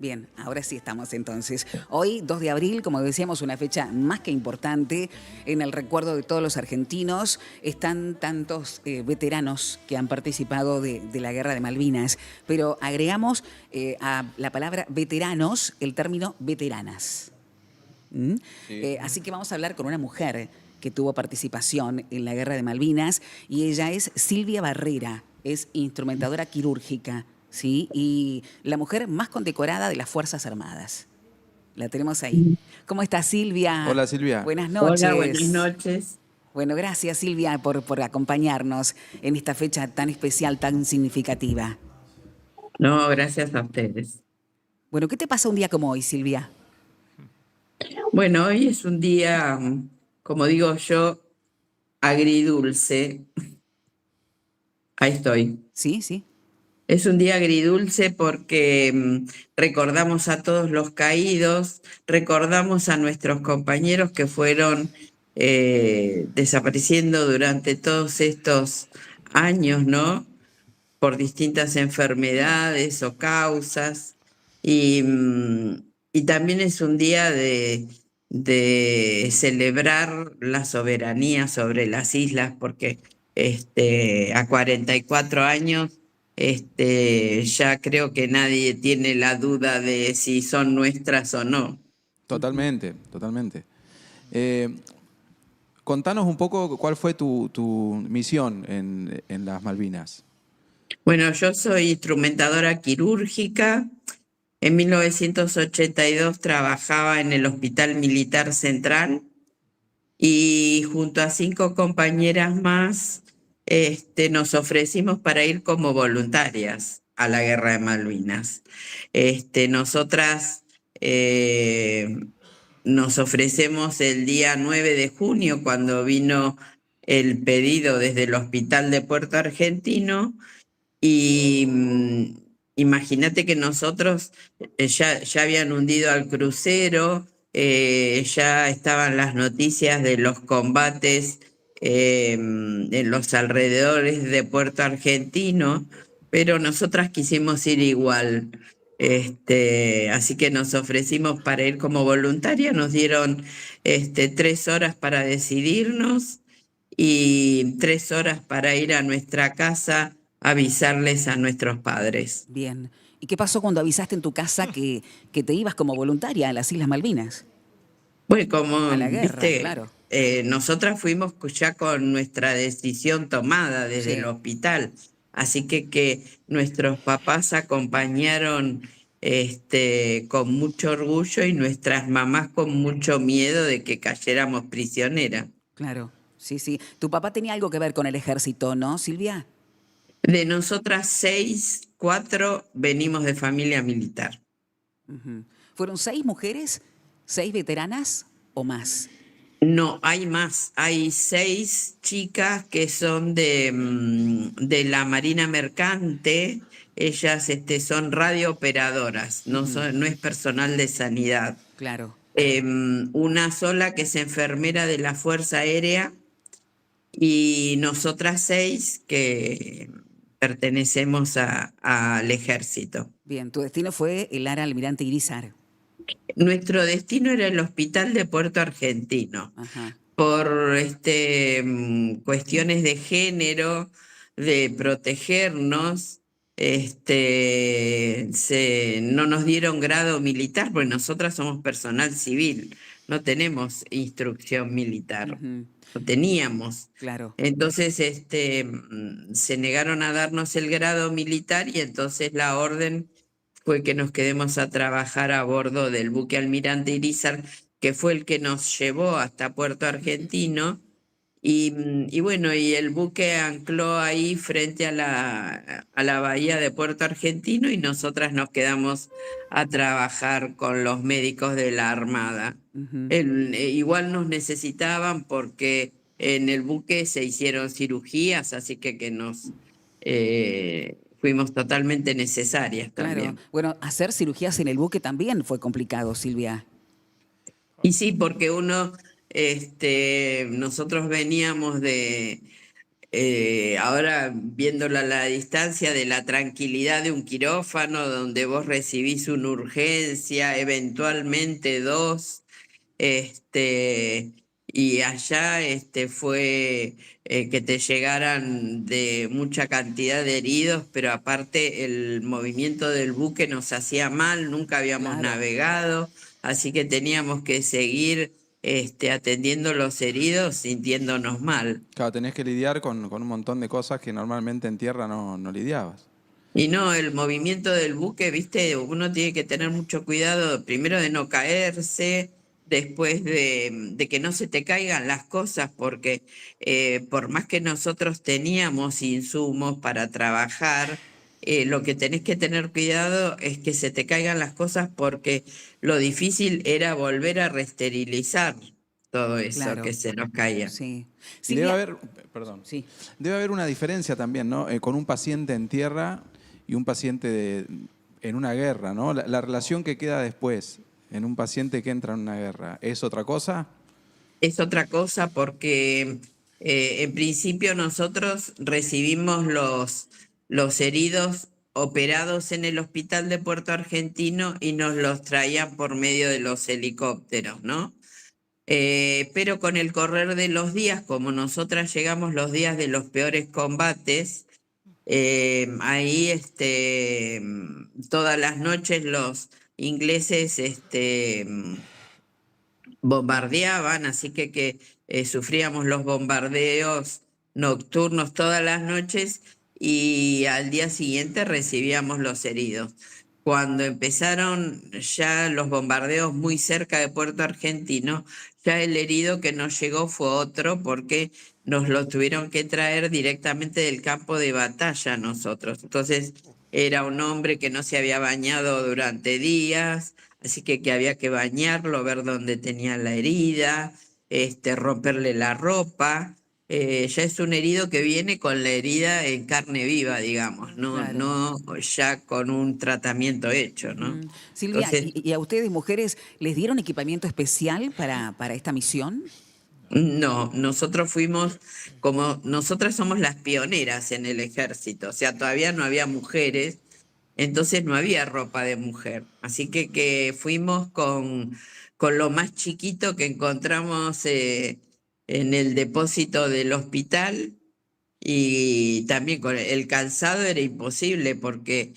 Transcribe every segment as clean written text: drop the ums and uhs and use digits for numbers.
Bien, ahora sí estamos entonces. Hoy, 2 de abril, como decíamos, una fecha más que importante en el recuerdo de todos los argentinos. Están tantos veteranos que han participado de la Guerra de Malvinas, pero agregamos a la palabra veteranos el término veteranas. ¿Mm? Sí. Así que vamos a hablar con una mujer que tuvo participación en la Guerra de Malvinas y ella es Silvia Barrera, es instrumentadora quirúrgica, ¿sí? Y la mujer más condecorada de las Fuerzas Armadas. La tenemos ahí. ¿Cómo está Silvia? Hola Silvia. Buenas Hola, buenas noches. noches. Bueno, gracias Silvia por acompañarnos en esta fecha tan especial, tan significativa. No, gracias a ustedes. Bueno, ¿qué te pasa un día como hoy, Silvia? Bueno, hoy es un día, como digo yo, agridulce. Ahí estoy. Sí, sí. Es un día agridulce porque recordamos a todos los caídos, recordamos a nuestros compañeros que fueron desapareciendo durante todos estos años, ¿no? Por distintas enfermedades o causas. Y, y también es un día de celebrar la soberanía sobre las islas, porque a 44 años ya creo que nadie tiene la duda de si son nuestras o no. Totalmente, totalmente. Eh, Contanos un poco cuál fue tu misión en las Malvinas. Bueno, yo soy instrumentadora quirúrgica. En 1982 trabajaba en el Hospital Militar Central y junto a 5 compañeras más nos ofrecimos para ir como voluntarias a la Guerra de Malvinas. Nosotras nos ofrecemos el día 9 de junio cuando vino el pedido desde el Hospital de Puerto Argentino y imagínate que nosotros ya habían hundido al crucero, ya estaban las noticias de los combates en los alrededores de Puerto Argentino, pero nosotras quisimos ir igual. Así que nos ofrecimos para ir como voluntaria, nos dieron 3 horas para decidirnos y 3 horas para ir a nuestra casa a avisarles a nuestros padres. Bien. ¿Y qué pasó cuando avisaste en tu casa que te ibas como voluntaria a las Islas Malvinas? Bueno, como A la guerra, viste, claro. nosotras fuimos ya con nuestra decisión tomada desde el Sí, hospital, así que nuestros papás acompañaron con mucho orgullo y nuestras mamás con mucho miedo de que cayéramos prisioneras. claro. Sí, sí. Tu papá tenía algo que ver con el ejército, ¿no, Silvia? De nosotras 6, 4 venimos de familia militar. Ujú. ¿Fueron 6 mujeres? ¿6 veteranas o más? No, hay más. Hay 6 chicas que son de la Marina Mercante. Ellas son radiooperadoras, Ujú, no es personal de sanidad. claro. Una sola que es enfermera de la Fuerza Aérea y nosotras 6 que pertenecemos al ejército. Bien, tu destino fue el Ara Almirante Irizar. Nuestro destino era el Hospital de Puerto Argentino. Ajá. Por cuestiones de género, de protegernos, no nos dieron grado militar, porque nosotras somos personal civil, no tenemos instrucción militar, Ujú, no teníamos. claro. Entonces, se negaron a darnos el grado militar y entonces la orden fue que nos quedemos a trabajar a bordo del buque Almirante Irizar, que fue el que nos llevó hasta Puerto Argentino. Y bueno, y el buque ancló ahí frente a la bahía de Puerto Argentino y nosotras nos quedamos a trabajar con los médicos de la Armada. Ujú. Igual nos necesitaban porque en el buque se hicieron cirugías, así que nos fuimos totalmente necesarias Claro. también. Bueno, hacer cirugías en el buque también fue complicado, Silvia. Y sí, porque nosotros veníamos ahora viéndola a la distancia de la tranquilidad de un quirófano donde vos recibís una urgencia, eventualmente dos, este, y allá fue que te llegaran de mucha cantidad de heridos, pero aparte el movimiento del buque nos hacía mal, nunca habíamos Claro. navegado, así que teníamos que seguir atendiendo los heridos sintiéndonos mal. Claro, tenés que lidiar con un montón de cosas que normalmente en tierra no lidiabas. Y no, el movimiento del buque, viste, uno tiene que tener mucho cuidado, primero de no caerse, después de que no se te caigan las cosas, porque por más que nosotros teníamos insumos para trabajar, lo que tenés que tener cuidado es que se te caigan las cosas porque lo difícil era volver a reesterilizar todo eso que Claro, se nos caía. sí. Y debe Silvia, haber, perdón, sí. debe haber una diferencia también, ¿no? Con un paciente en tierra y un paciente en una guerra, ¿no? La relación que queda después en un paciente que entra en una guerra, ¿es otra cosa? Es otra cosa porque en principio nosotros recibimos los heridos operados en el hospital de Puerto Argentino y nos los traían por medio de los helicópteros, ¿no? Pero con el correr de los días, como nosotras llegamos los días de los peores combates, ahí todas las noches los ingleses bombardeaban, así que sufríamos los bombardeos nocturnos todas las noches y al día siguiente recibíamos los heridos. Cuando empezaron ya los bombardeos muy cerca de Puerto Argentino, ya el herido que nos llegó fue otro porque nos lo tuvieron que traer directamente del campo de batalla a nosotros. Entonces era un hombre que no se había bañado durante días, así que había que bañarlo, ver dónde tenía la herida, romperle la ropa. Ya es un herido que viene con la herida en carne viva, digamos, no, Claro. no ya con un tratamiento hecho, ¿no? Silvia, Entonces, ¿y a ustedes, mujeres, les dieron equipamiento especial para esta misión? no, nosotros fuimos como, nosotras somos las pioneras en el ejército, o sea, todavía no había mujeres, entonces no había ropa de mujer, así que fuimos con lo más chiquito que encontramos en el depósito del hospital y también con el calzado era imposible porque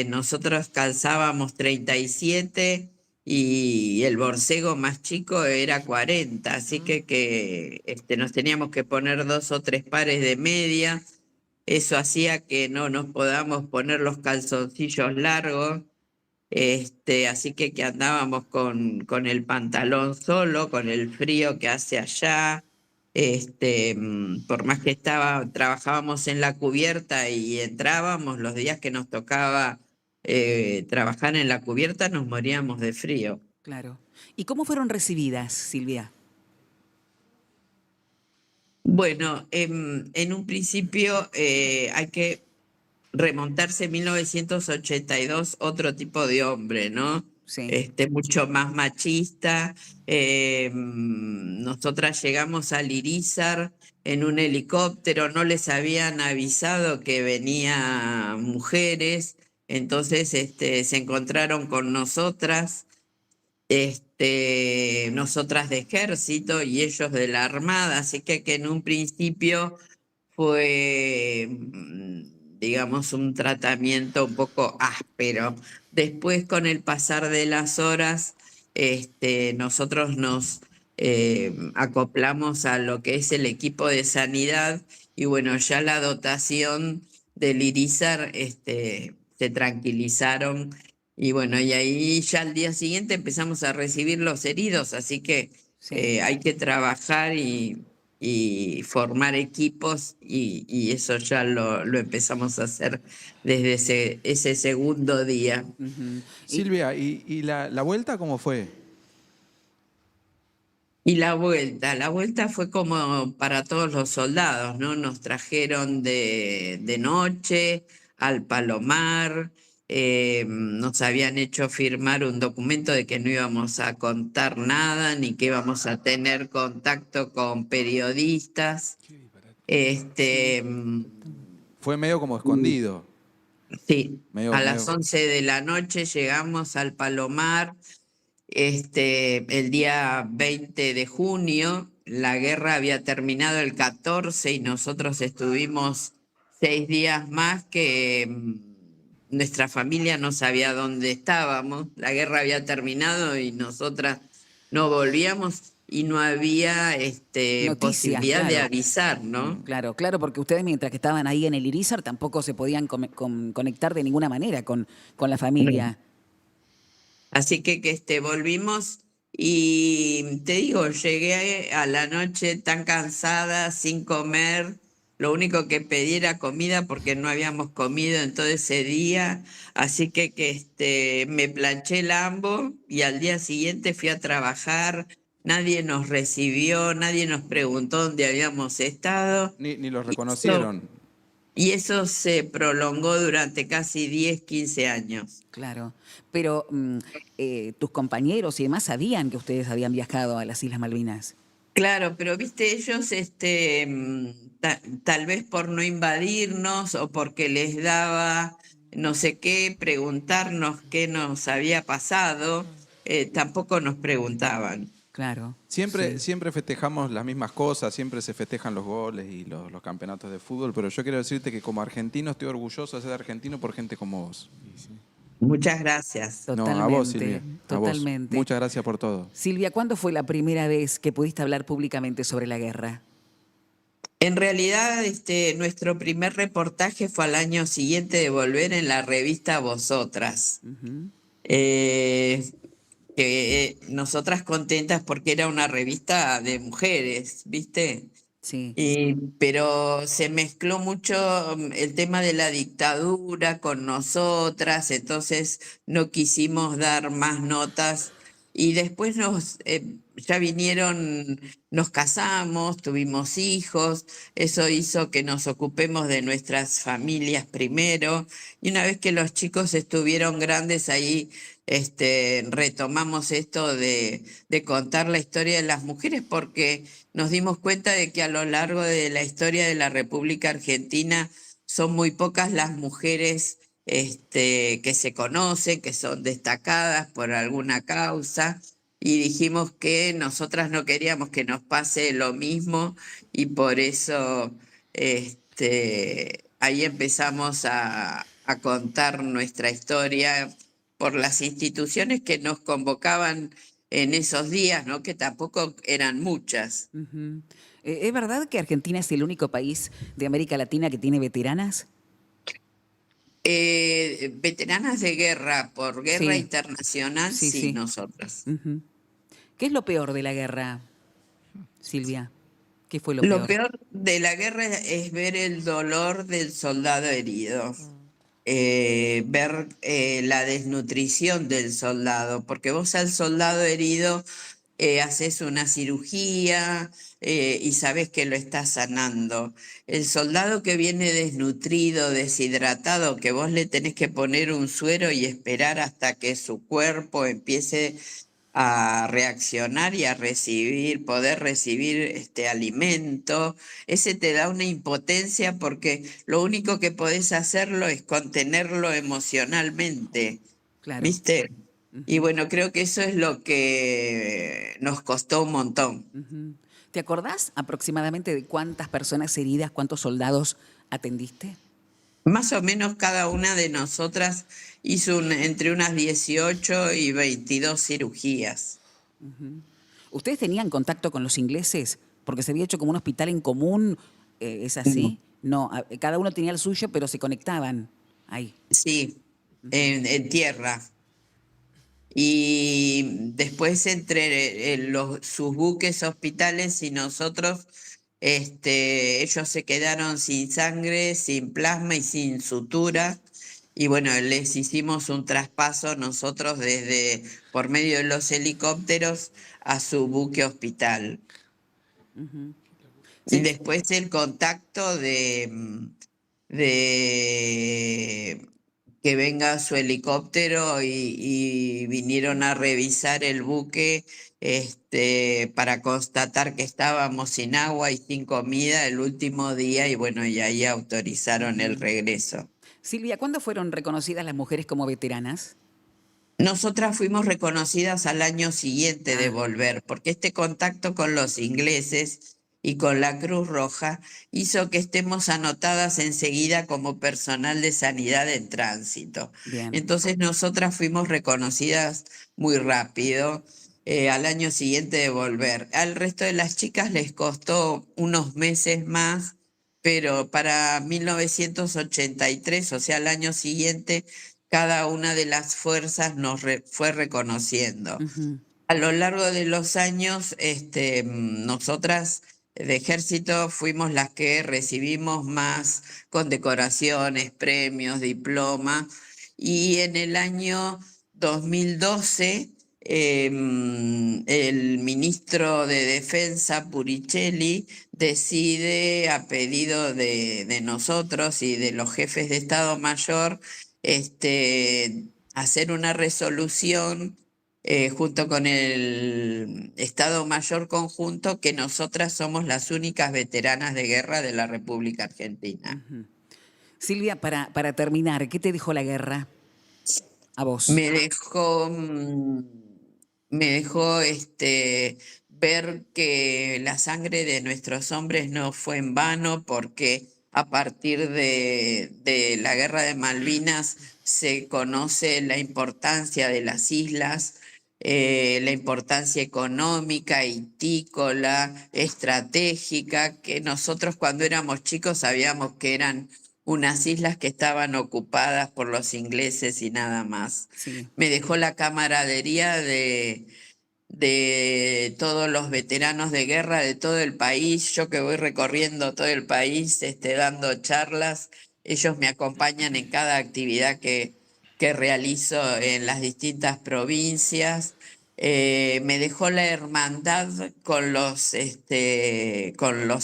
nosotros calzábamos 37 y el borcego más chico era 40, así que nos teníamos que poner 2 o 3 pares de media. Eso hacía que no nos podamos poner los calzoncillos largos, así que andábamos con el pantalón solo, con el frío que hace allá. Por más que trabajábamos en la cubierta y entrábamos, los días que nos tocaba trabajar en la cubierta nos moríamos de frío. Claro. ¿Y cómo fueron recibidas, Silvia? Bueno, en un principio hay que remontarse a 1982, otro tipo de hombre, ¿no? Sí. Mucho más machista. Nosotras llegamos al Irizar en un helicóptero, no les habían avisado que venía mujeres, entonces se encontraron con nosotras, nosotras de ejército y ellos de la armada, así que en un principio fue, digamos, un tratamiento un poco áspero. Después, con el pasar de las horas, nosotros nos acoplamos a lo que es el equipo de sanidad y bueno, ya la dotación del Irizar, se tranquilizaron y bueno, y ahí ya al día siguiente empezamos a recibir los heridos, así que Sí. hay que trabajar y formar equipos y eso ya lo empezamos a hacer desde ese segundo día. Ujú. Y Silvia, ¿y la vuelta cómo fue? Y la vuelta fue como para todos los soldados, ¿no? Nos trajeron de noche al Palomar, nos habían hecho firmar un documento de que no íbamos a contar nada, ni que íbamos a tener contacto con periodistas. Este, Fue medio como escondido. sí, Medio, a las medio. 11 de la noche llegamos al Palomar. El día 20 de junio, la guerra había terminado el 14 y nosotros estuvimos 6 días más que nuestra familia no sabía dónde estábamos. La guerra había terminado y nosotras no volvíamos y no había Noticias, posibilidad de claro. avisar, ¿no? Claro, claro, porque ustedes mientras que estaban ahí en el Irizar tampoco se podían conectar de ninguna manera con la familia. Así que volvimos y te digo, llegué a la noche tan cansada, sin comer. Lo único que pedí era comida porque no habíamos comido en todo ese día. Así que me planché el ambo y al día siguiente fui a trabajar. Nadie nos recibió, nadie nos preguntó dónde habíamos estado. Ni los Y eso, reconocieron. y eso se prolongó durante casi 10, 15 años. Claro, pero tus compañeros y demás sabían que ustedes habían viajado a las Islas Malvinas. Claro, pero viste, ellos tal vez por no invadirnos o porque les daba no sé qué, preguntarnos qué nos había pasado, tampoco nos preguntaban. Claro, Siempre, sí. siempre festejamos las mismas cosas, siempre se festejan los goles y los campeonatos de fútbol, pero yo quiero decirte que como argentino estoy orgulloso de ser argentino por gente como vos. Muchas gracias. No, a vos, Totalmente, Silvia, a vos. totalmente. Muchas gracias por todo. Silvia, ¿cuándo fue la primera vez que pudiste hablar públicamente sobre la guerra? En realidad, nuestro primer reportaje fue al año siguiente de volver en la revista Vosotras. Ujú. Eh, Nosotras contentas porque era una revista de mujeres, ¿viste? Sí, Pero se mezcló mucho el tema de la dictadura con nosotras, entonces no quisimos dar más notas y después ya vinieron, nos casamos, tuvimos hijos, eso hizo que nos ocupemos de nuestras familias primero y una vez que los chicos estuvieron grandes ahí, retomamos esto de contar la historia de las mujeres porque nos dimos cuenta de que a lo largo de la historia de la República Argentina son muy pocas las mujeres que se conocen, que son destacadas por alguna causa, y dijimos que nosotras no queríamos que nos pase lo mismo y por eso ahí empezamos a contar nuestra historia por las instituciones que nos convocaban en esos días, ¿no? Que tampoco eran muchas. ujú. ¿Es verdad que Argentina es el único país de América Latina que tiene veteranas? Veteranas de guerra, por guerra Sí, internacional, sí, sí, sí. nosotras. Ujú. ¿Qué es lo peor de la guerra, Silvia? ¿Qué fue lo Lo peor? peor de la guerra es ver el dolor del soldado herido, ver la desnutrición del soldado, porque vos al soldado herido haces una cirugía y sabes que lo estás sanando. El soldado que viene desnutrido, deshidratado, que vos le tenés que poner un suero y esperar hasta que su cuerpo empiece a reaccionar y a recibir, poder recibir este alimento, ese te da una impotencia porque lo único que podés hacerlo es contenerlo emocionalmente, Claro. ¿viste? Y Ujú, bueno, creo que eso es lo que nos costó un montón. ujú. ¿Te acordás aproximadamente de cuántas personas heridas, cuántos soldados atendiste? Más o menos cada una de nosotras hizo entre unas 18 y 22 cirugías. ¿Ustedes tenían contacto con los ingleses? Porque se había hecho como un hospital en común, ¿es No. así? No, cada uno tenía el suyo, pero se conectaban ahí. Sí, en tierra. Y después entre sus buques hospitales y nosotros, ellos se quedaron sin sangre, sin plasma y sin sutura. Y bueno, les hicimos un traspaso nosotros desde por medio de los helicópteros a su buque hospital. Y Sí, después el contacto de que venga su helicóptero y vinieron a revisar el buque para constatar que estábamos sin agua y sin comida el último día y bueno, y ahí autorizaron el regreso. Silvia, ¿cuándo fueron reconocidas las mujeres como veteranas? Nosotras fuimos reconocidas al año siguiente de Ah, volver, porque este contacto con los ingleses y con la Cruz Roja hizo que estemos anotadas enseguida como personal de sanidad en tránsito. bien. Entonces nosotras fuimos reconocidas muy rápido al año siguiente de volver. Al resto de las chicas les costó unos meses más, pero para 1983, o sea, al año siguiente, cada una de las fuerzas fue reconociendo. Ujú. A lo largo de los años, nosotras de ejército fuimos las que recibimos más condecoraciones, premios, diplomas, y en el año 2012 el ministro de Defensa, Puricelli, decide a pedido de nosotros y de los jefes de Estado Mayor hacer una resolución junto con el Estado Mayor Conjunto, que nosotras somos las únicas veteranas de guerra de la República Argentina. Silvia, para terminar, ¿qué te dejó la guerra a vos? Me dejó, me dejó ver que la sangre de nuestros hombres no fue en vano, porque a partir de la guerra de Malvinas se conoce la importancia de las islas, la importancia económica, hitícola, estratégica, que nosotros cuando éramos chicos sabíamos que eran unas islas que estaban ocupadas por los ingleses y nada más. Sí. Me dejó la camaradería de todos los veteranos de guerra de todo el país. Yo que voy recorriendo todo el país, dando charlas, ellos me acompañan en cada actividad que realizo en las distintas provincias. Me dejó la hermandad con los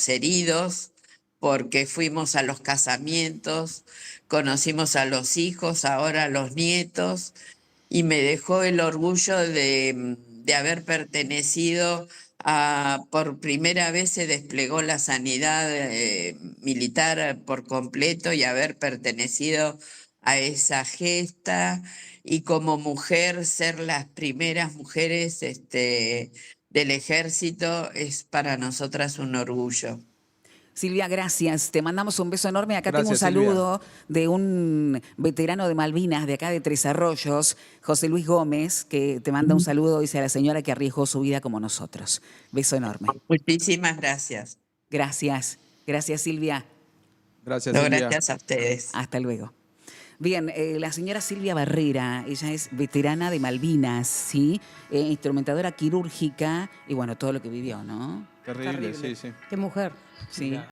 heridos, porque fuimos a los casamientos, conocimos a los hijos, ahora a los nietos, y me dejó el orgullo de haber pertenecido por primera vez se desplegó la sanidad militar por completo y haber pertenecido a esa gesta y como mujer ser las primeras mujeres del ejército es para nosotras un orgullo. Silvia, gracias. Te mandamos un beso enorme. Acá tengo un Gracias, Silvia. saludo de un veterano de Malvinas, de acá de Tres Arroyos, José Luis Gómez, que te manda un saludo, dice a la señora que arriesgó su vida como nosotros. Beso enorme. Muchísimas gracias. Gracias. Gracias, Silvia. Gracias, No, Silvia. gracias a ustedes. Hasta luego. Bien, la señora Silvia Barrera, ella es veterana de Malvinas, ¿sí? Instrumentadora quirúrgica y bueno, todo lo que vivió, ¿no? Terrible, sí, sí. Qué mujer. Sí.